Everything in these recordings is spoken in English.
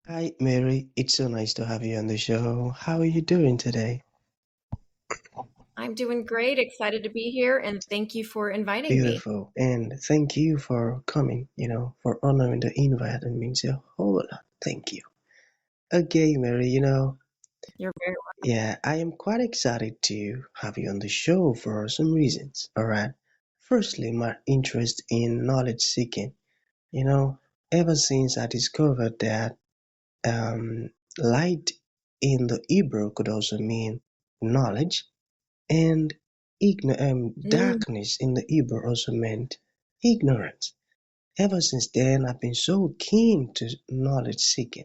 Hi, Mary. It's so nice to have you on the show. How are you doing today? I'm doing great, excited to be here, and thank you for inviting me. Beautiful. And thank you for coming, for honoring the invite. It means a whole lot. Thank you. Okay, Mary, You're very yeah, I am quite excited to have you on the show for some reasons. All right. Firstly, my interest in knowledge seeking. You know, ever since I discovered that light in the Hebrew could also mean knowledge. And welcome. darkness in the Hebrew also meant ignorance. Ever since then, I've been so keen to knowledge seeking.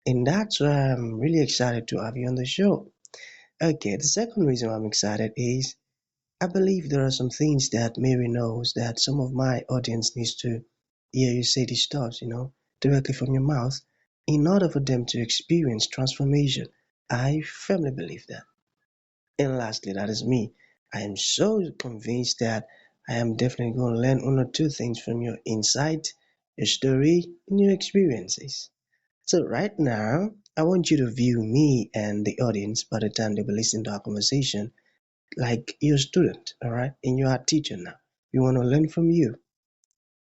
And that's why I'm really excited to have you on the show. Okay, the second reason I'm excited is I believe there are some things that Mary knows that some of my audience needs to hear you say these stuff, directly from your mouth in order for them to experience transformation. I firmly believe that. And lastly, that is me. I am so convinced that I am definitely going to learn one or two things from your insight, your story, and your experiences. So, right now, I want you to view me and the audience by the time they will listen to our conversation like you're a student, all right? And you are a teacher now. We want to learn from you.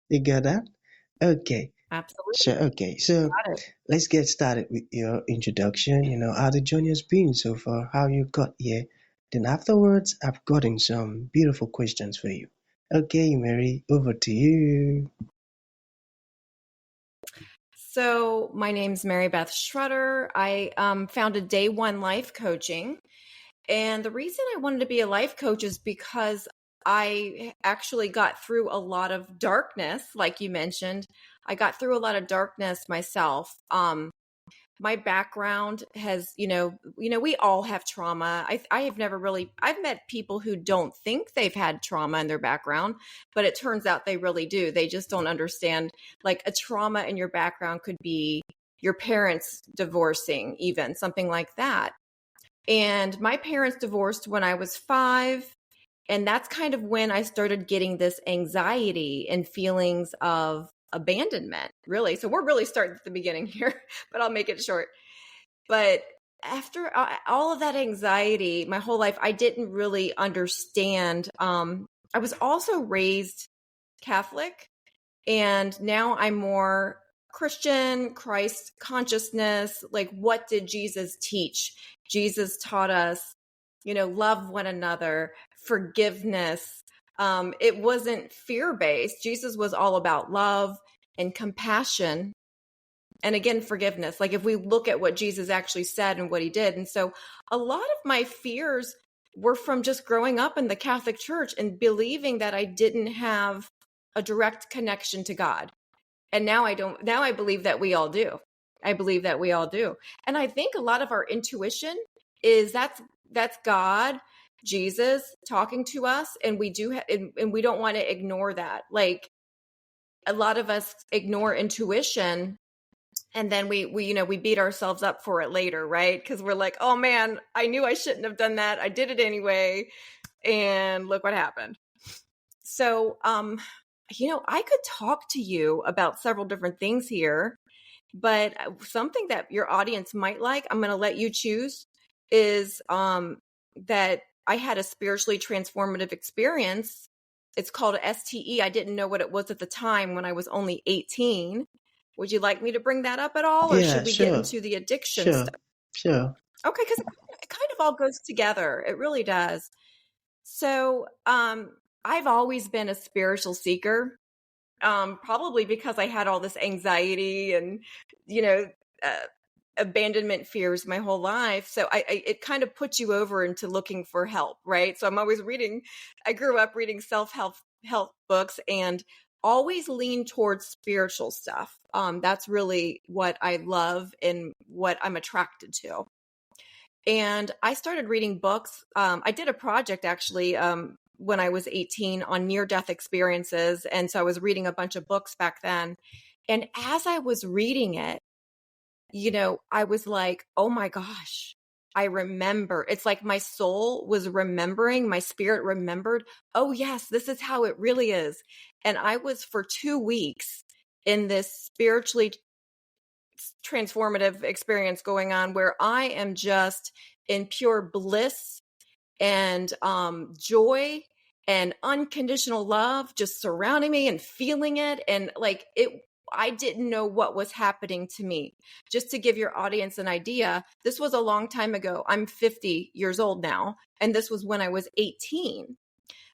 You get that? Okay. Absolutely. Sure. Okay. So, Got it. let's get started with your introduction. How the journey has been so far, how you got here. Then afterwards, I've gotten some beautiful questions for you. Okay, Mary, over to you. So, my name's Mary Beth Schrudder. I founded Day One Life Coaching. And the reason I wanted to be a life coach is because I actually got through a lot of darkness, like you mentioned. I got through a lot of darkness myself. My background has, we all have trauma. I have never really, I've met people who don't think they've had trauma in their background, but it turns out they really do. They just don't understand. Like a trauma in your background could be your parents divorcing, even something like that. And my parents divorced when I was 5. And that's kind of when I started getting this anxiety and feelings of abandonment, really. So we're really starting at the beginning here, but I'll make it short. But after all of that anxiety, my whole life, I didn't really understand. I was also raised Catholic, and now I'm more Christian, Christ consciousness. Like, what did Jesus teach? Jesus taught us, love one another, forgiveness. It wasn't fear based. Jesus was all about love and compassion, and again forgiveness. Like if we look at what Jesus actually said and what he did. And so a lot of my fears were from just growing up in the Catholic Church and believing that I didn't have a direct connection to God. And now I don't. Now I believe that we all do. I believe that we all do. And I think a lot of our intuition is that's God, Jesus talking to us, and we do and we don't want to ignore that. Like a lot of us ignore intuition, and then we beat ourselves up for it later, right? Because we're like, oh man, I knew I shouldn't have done that, I did it anyway, and look what happened. So I could talk to you about several different things here, but something that your audience might like, I'm going to let you choose, is that I had a spiritually transformative experience. It's called a STE. I didn't know what it was at the time when I was only 18. Would you like me to bring that up at all, or Yeah, should we get sure, into the addiction sure, stuff? sure. Okay, because it kind of all goes together. It really does. So, I've always been a spiritual seeker, probably because I had all this anxiety and, you know, uh, abandonment fears my whole life. So it kind of puts you over into looking for help, right? So I'm always reading. I grew up reading self-help books and always lean towards spiritual stuff. That's really what I love and what I'm attracted to. And I started reading books. I did a project actually when I was 18 on near death experiences. And so I was reading a bunch of books back then. And as I was reading it, I was like, oh my gosh, I remember. It's like my soul was remembering, my spirit remembered, oh, yes, this is how it really is. And I was for 2 weeks in this spiritually transformative experience going on where I am just in pure bliss and joy and unconditional love just surrounding me and feeling it. And like I didn't know what was happening to me. Just to give your audience an idea, this was a long time ago. I'm 50 years old now, and this was when I was 18.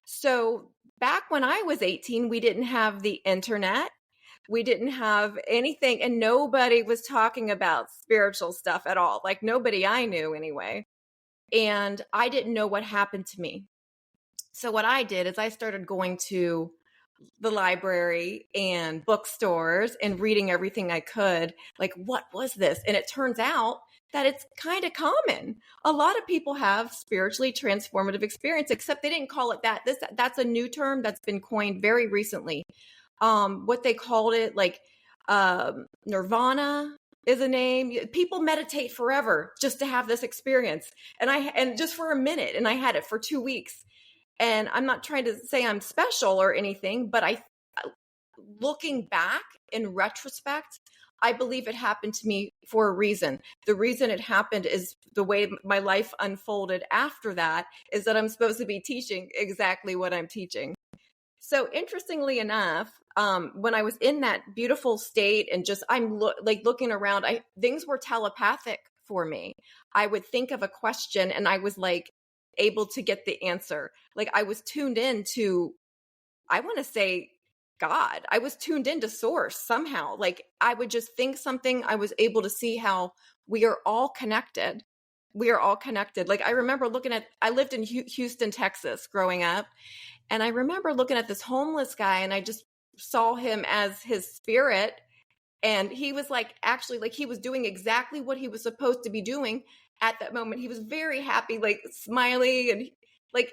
So back when I was 18, we didn't have the internet. We didn't have anything, and nobody was talking about spiritual stuff at all. Like nobody I knew anyway. And I didn't know what happened to me. So what I did is I started going to the library and bookstores and reading everything I could. Like, what was this? And it turns out that it's kind of common. A lot of people have spiritually transformative experience, except they didn't call it that. That's a new term that's been coined very recently. What they called it, like nirvana is a name. People meditate forever just to have this experience. And just for a minute, and I had it for 2 weeks. And I'm not trying to say I'm special or anything, but looking back in retrospect, I believe it happened to me for a reason. The reason it happened is the way my life unfolded after that is that I'm supposed to be teaching exactly what I'm teaching. So interestingly enough, when I was in that beautiful state and just I'm looking around, things were telepathic for me. I would think of a question and I was like able to get the answer. Like I was tuned in to, I want to say God. I was tuned into source somehow. Like I would just think something. I was able to see how we are all connected. We are all connected. Like I remember I lived in Houston, Texas growing up. And I remember looking at this homeless guy and I just saw him as his spirit. And he was actually he was doing exactly what he was supposed to be doing at that moment. He was very happy, like smiley. And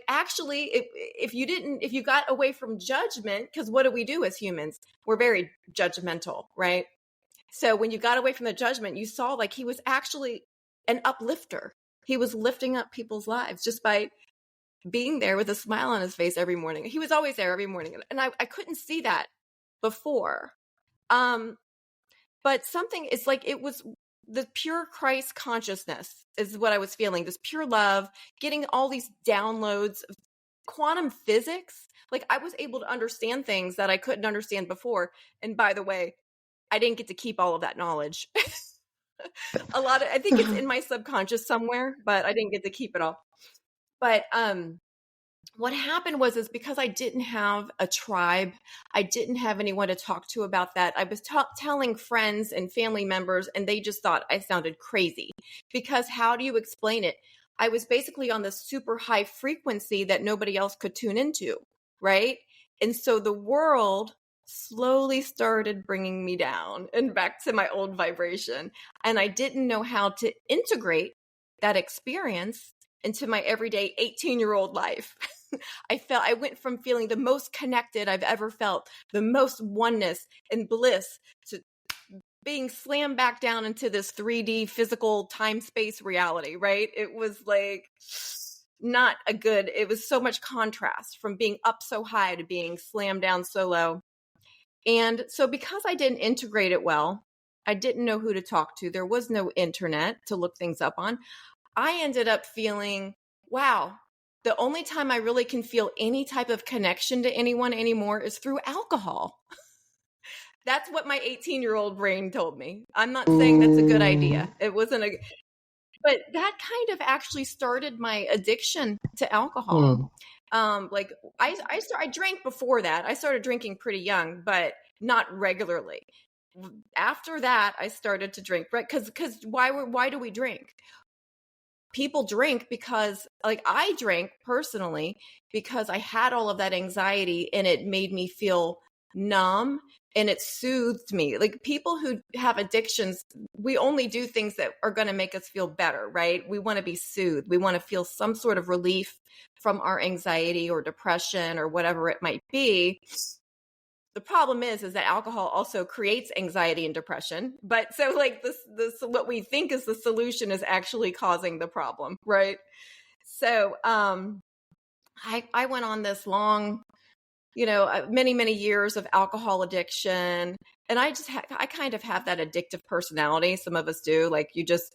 actually, if you got away from judgment, because what do we do as humans? We're very judgmental, right? So when you got away from the judgment, you saw he was actually an uplifter. He was lifting up people's lives just by being there with a smile on his face every morning. He was always there every morning. And I couldn't see that before. But something is it was the pure Christ consciousness is what I was feeling. This pure love, getting all these downloads of quantum physics. I was able to understand things that I couldn't understand before. And by the way, I didn't get to keep all of that knowledge. I think it's in my subconscious somewhere, but I didn't get to keep it all. But what happened is because I didn't have a tribe, I didn't have anyone to talk to about that. I was telling friends and family members, and they just thought I sounded crazy. Because how do you explain it? I was basically on this super high frequency that nobody else could tune into, right? And so the world slowly started bringing me down and back to my old vibration. And I didn't know how to integrate that experience into my everyday 18-year-old life. I went from feeling the most connected I've ever felt, the most oneness and bliss, to being slammed back down into this 3D physical time-space reality, right? It was it was so much contrast from being up so high to being slammed down so low. And so because I didn't integrate it well, I didn't know who to talk to. There was no internet to look things up on. I ended up feeling, wow, the only time I really can feel any type of connection to anyone anymore is through alcohol. That's what my 18-year-old brain told me. I'm not saying that's a good idea. It wasn't but that kind of actually started my addiction to alcohol. I drank before that. I started drinking pretty young, but not regularly. After that, I started to drink, right? Because why do we drink? People drink because I drank personally because I had all of that anxiety and it made me feel numb and it soothed me. People who have addictions, we only do things that are going to make us feel better, right? We want to be soothed. We want to feel some sort of relief from our anxiety or depression or whatever it might be. The problem is that alcohol also creates anxiety and depression. But so this what we think is the solution is actually causing the problem, right? So I went on this long many, many years of alcohol addiction. And I kind of have that addictive personality. Some of us do. Like you just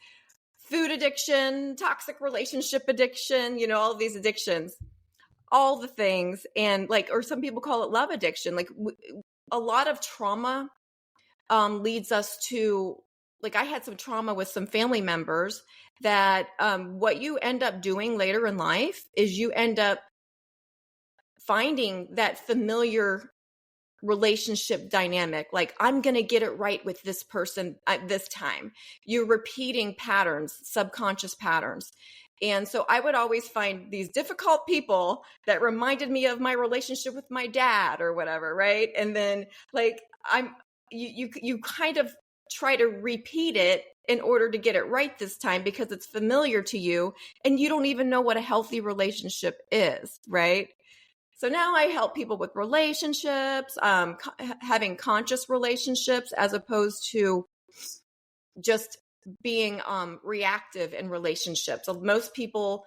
food addiction, toxic relationship addiction, all of these addictions, all the things. And like, or some people call it love addiction. Like a lot of trauma leads us to, like, I had some trauma with some family members that what you end up doing later in life is you end up finding that familiar relationship dynamic. Like, I'm going to get it right with this person at this time. You're repeating patterns, subconscious patterns. And so I would always find these difficult people that reminded me of my relationship with my dad or whatever, right? And then like you kind of try to repeat it in order to get it right this time because it's familiar to you and you don't even know what a healthy relationship is, right? So now I help people with relationships, having conscious relationships as opposed to just being reactive in relationships. So most people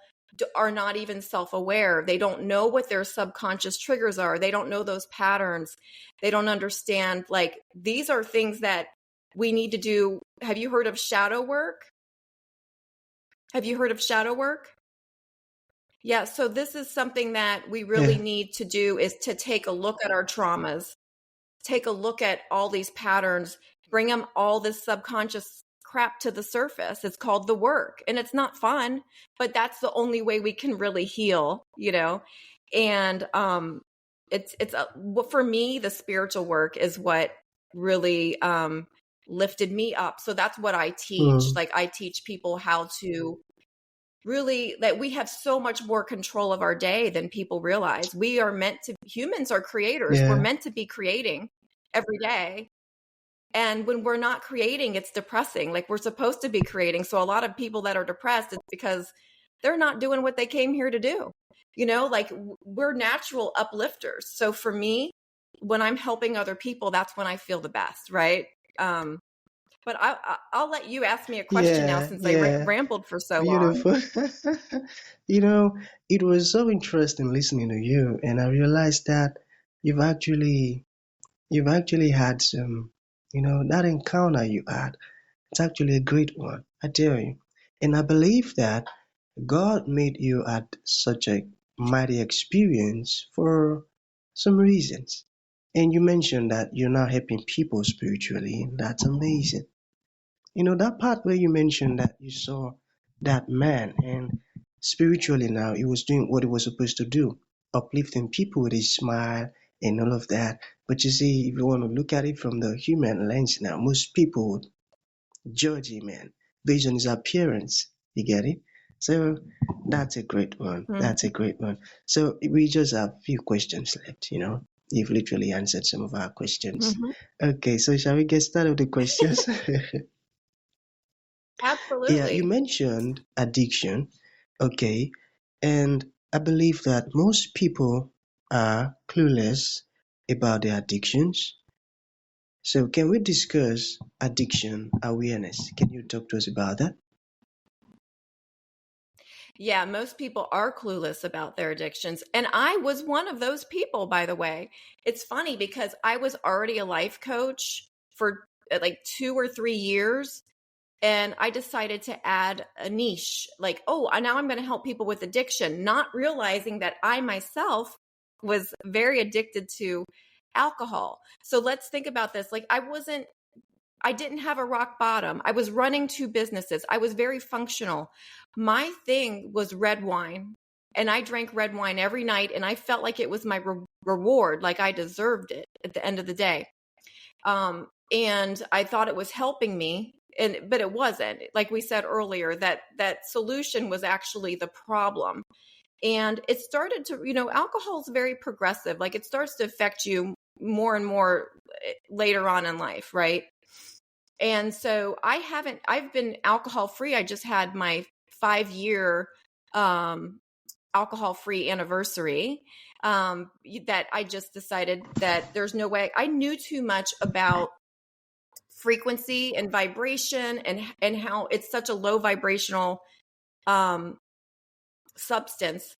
are not even self-aware. They don't know what their subconscious triggers are. They don't know those patterns. They don't understand, like, these are things that we need to do. Have you heard of shadow work? Have you heard of shadow work? Yeah, so this is something that we really Yeah. need to do, is to take a look at our traumas, take a look at all these patterns, bring them, all this subconscious crap to the surface. It's called the work, and it's not fun, but that's the only way we can really heal, And for me, the spiritual work is what really lifted me up. So that's what I teach. Mm. Like, I teach people how to really, that we have so much more control of our day than people realize. Humans are creators. We're Yeah. meant to be creating every day. And when we're not creating, it's depressing. Like, we're supposed to be creating. So a lot of people that are depressed, it's because they're not doing what they came here to do. Like, we're natural uplifters. So for me, when I'm helping other people, that's when I feel the best, right? But I'll let you ask me a question now, Yeah. since I Yeah. rambled for so long. Beautiful. You know, it was so interesting listening to you, and I realized that you've actually you've actually had some, that encounter you had. It's actually a great one, I tell you. And I believe that God made you at such a mighty experience for some reasons. And you mentioned that you're now helping people spiritually. That's amazing. That part where you mentioned that you saw that man and spiritually now he was doing what he was supposed to do, uplifting people with his smile and all of that. But you see, if you want to look at it from the human lens now, most people would judge him, man, based on his appearance. You get it? So that's a great one. Mhm. That's a great one. So we just have a few questions left. You've literally answered some of our questions. Mhm. Okay, so shall we get started with the questions? Yeah, you Absolutely. mentioned addiction. Okay, and I believe that most people are clueless about their addictions. So can we discuss addiction awareness? Can you talk to us about that? Yeah, most people are clueless about their addictions. And I was one of those people, by the way. It's funny because I was already a life coach for like 2 or 3 years. And I decided to add a niche, like, oh, now I'm going to help people with addiction, not realizing that I myself was very addicted to alcohol. So let's think about this. Like, I didn't have a rock bottom. I was running 2 businesses. I was very functional. My thing was red wine. And I drank red wine every night. And I felt like it was my reward, like I deserved it at the end of the day. And I thought it was helping me. But it wasn't. Like we said earlier, that solution was actually the problem. And it started to, alcohol is very progressive. Like, it starts to affect you more and more later on in life, right? And so I've been alcohol free. I just had my 5-year alcohol free anniversary, that I just decided that there's no way. I knew too much about frequency and vibration, and how it's such a low vibrational substance,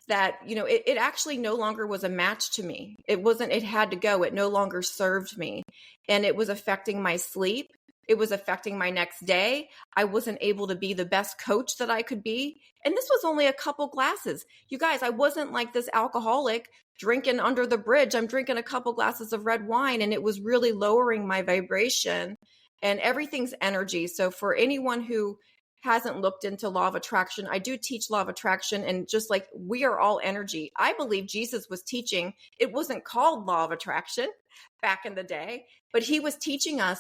that, it actually no longer was a match to me. It had to go. It no longer served me. And it was affecting my sleep. It was affecting my next day. I wasn't able to be the best coach that I could be. And this was only a couple glasses. You guys, I wasn't like this alcoholic drinking under the bridge. I'm drinking a couple glasses of red wine, and it was really lowering my vibration, and everything's energy. So for anyone who hasn't looked into law of attraction, I do teach law of attraction. And just like we are all energy, I believe Jesus was teaching, it wasn't called law of attraction back in the day, but he was teaching us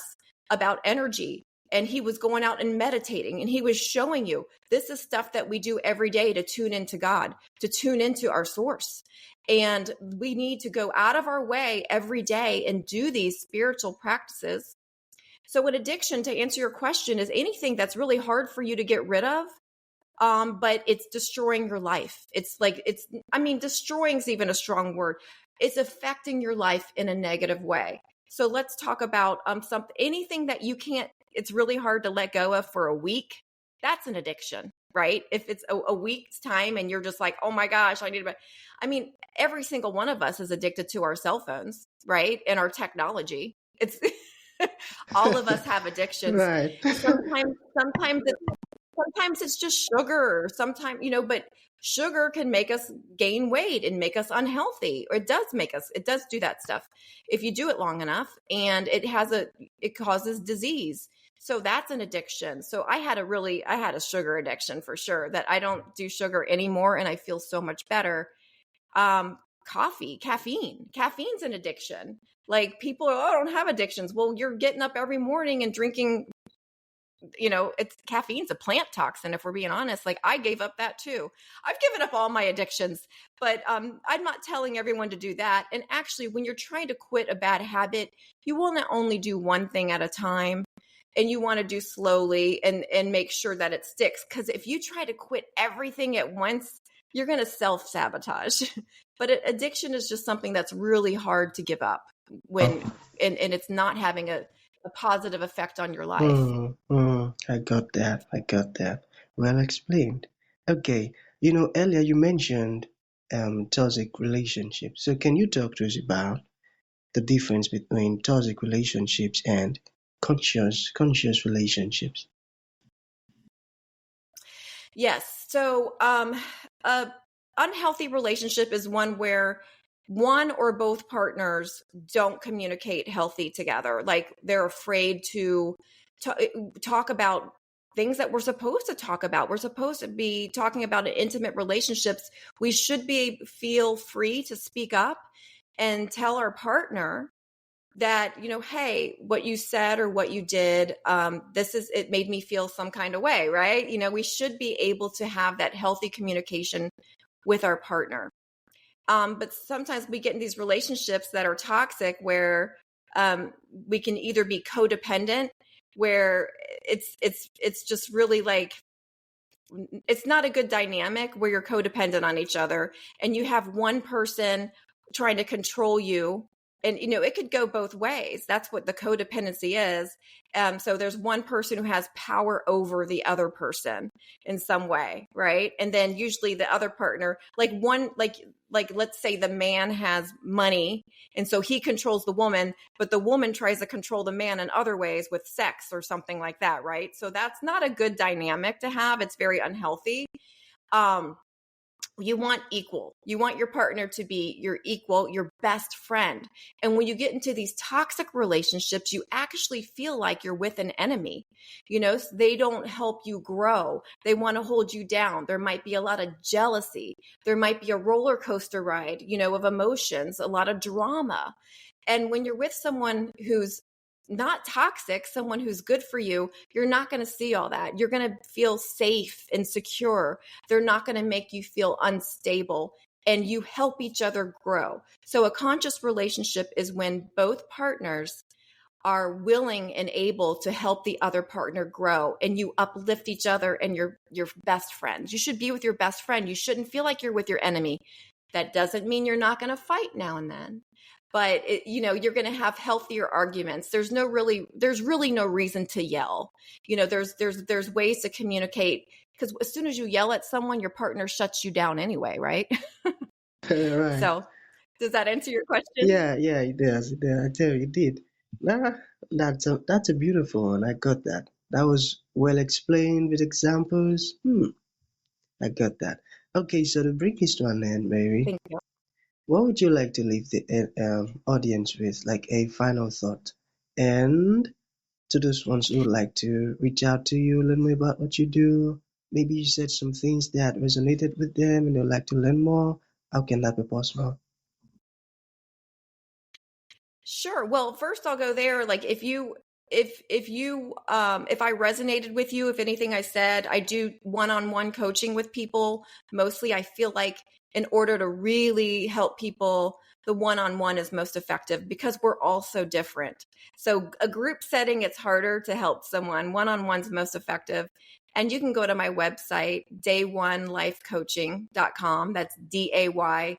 about energy, and he was going out and meditating, and he was showing you this is stuff that we do every day to tune into God, to tune into our source. And we need to go out of our way every day and do these spiritual practices. So an addiction, to answer your question, is anything that's really hard for you to get rid of, but it's destroying your life. Destroying is even a strong word. It's affecting your life in a negative way. So let's talk about anything that you can't, it's really hard to let go of for a week. That's an addiction, right? If it's a week's time and you're just like, oh my gosh, every single one of us is addicted to our cell phones, right? And our technology. It's all of us have addictions. Right. Sometimes it's just sugar, but sugar can make us gain weight and make us unhealthy, or it does do that stuff if you do it long enough, and it causes disease. So that's an addiction. So I had a sugar addiction for sure, that I don't do sugar anymore, and I feel so much better. Caffeine's an addiction. Like people I don't have addictions. Well, you're getting up every morning and drinking, caffeine's a plant toxin, if we're being honest. Like I gave up that too. I've given up all my addictions, but I'm not telling everyone to do that. And actually, when you're trying to quit a bad habit, you want to only do one thing at a time, and you want to do slowly and make sure that it sticks. Because if you try to quit everything at once, you're going to self-sabotage. But addiction is just something that's really hard to give up and it's not having a positive effect on your life. I got that. Well explained. Okay. Earlier you mentioned toxic relationships. So can you talk to us about the difference between toxic relationships and conscious relationships? Yes. So a unhealthy relationship is one where one or both partners don't communicate healthy together. Like they're afraid to talk about things that we're supposed to talk about. We're supposed to be talking about intimate relationships. We should feel free to speak up and tell our partner that, hey, what you said or what you did, it made me feel some kind of way, right? We should be able to have that healthy communication with our partner. But sometimes we get in these relationships that are toxic, where we can either be codependent, where it's just really like, it's not a good dynamic where you're codependent on each other and you have one person trying to control you. And, it could go both ways. That's what the codependency is. So there's one person who has power over the other person in some way, right? And then usually the other partner, like let's say the man has money, and so he controls the woman, but the woman tries to control the man in other ways with sex or something like that, right? So that's not a good dynamic to have. It's very unhealthy. You want equal. You want your partner to be your equal, your best friend. And when you get into these toxic relationships, you actually feel like you're with an enemy. They don't help you grow. They want to hold you down. There might be a lot of jealousy. There might be a roller coaster ride, of emotions, a lot of drama. And when you're with someone who's not toxic, someone who's good for you, you're not going to see all that. You're going to feel safe and secure. They're not going to make you feel unstable, and you help each other grow. So a conscious relationship is when both partners are willing and able to help the other partner grow, and you uplift each other and your best friends. You should be with your best friend. You shouldn't feel like you're with your enemy. That doesn't mean you're not going to fight now and then. but you're going to have healthier arguments. There's really no reason to yell. There's ways to communicate, because as soon as you yell at someone, your partner shuts you down anyway, right? Right. So does that answer your question? Yeah, it does. It does. I tell you, it did. Nah, that's a beautiful one. I got that. That was well explained with examples. I got that. Okay, so to bring this to an end, Mary, Thank you. what would you like to leave the audience with, like a final thought? And to those ones who would like to reach out to you, learn more about what you do, maybe you said some things that resonated with them and they'd like to learn more. How can that be possible? Sure. Well, first I'll go there. Like if I resonated with you, if anything I said, I do one-on-one coaching with people. Mostly I feel like in order to really help people, the one-on-one is most effective because we're all so different. So a group setting, it's harder to help someone. One-on-one's most effective. And you can go to my website, day1lifecoaching.com. That's DAYONE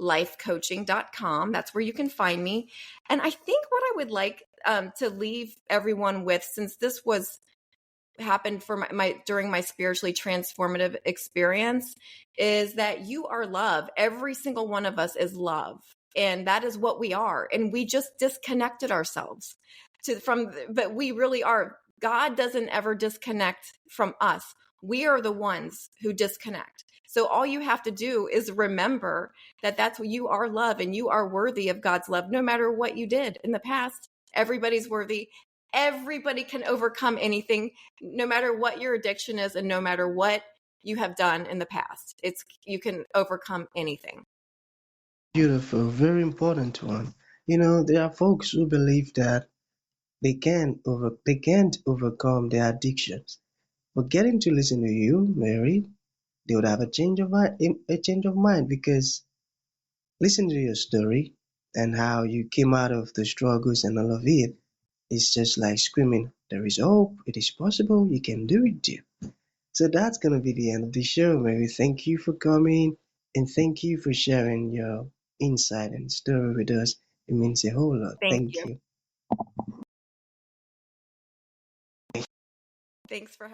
lifecoaching.com. That's where you can find me. And I think what I would like to leave everyone with, since this was happened for my during my spiritually transformative experience, is that you are love. Every single one of us is love. And that is what we are. And we just disconnected ourselves but we really are. God doesn't ever disconnect from us. We are the ones who disconnect. So all you have to do is remember that that's what you are, love, and you are worthy of God's love no matter what you did in the past. Everybody's worthy. Everybody can overcome anything, no matter what your addiction is and no matter what you have done in the past. You can overcome anything. Beautiful, very important one. There are folks who believe that they can't overcome their addictions. But getting to listen to you, Mary, they would have a change of mind because listen to your story and how you came out of the struggles and all of it. It's just like screaming, there is hope, it is possible, you can do it, dear. So that's gonna be the end of the show, Mary. Thank you for coming and thank you for sharing your insight and story with us. It means a whole lot. Thank Thank you. you. Thanks for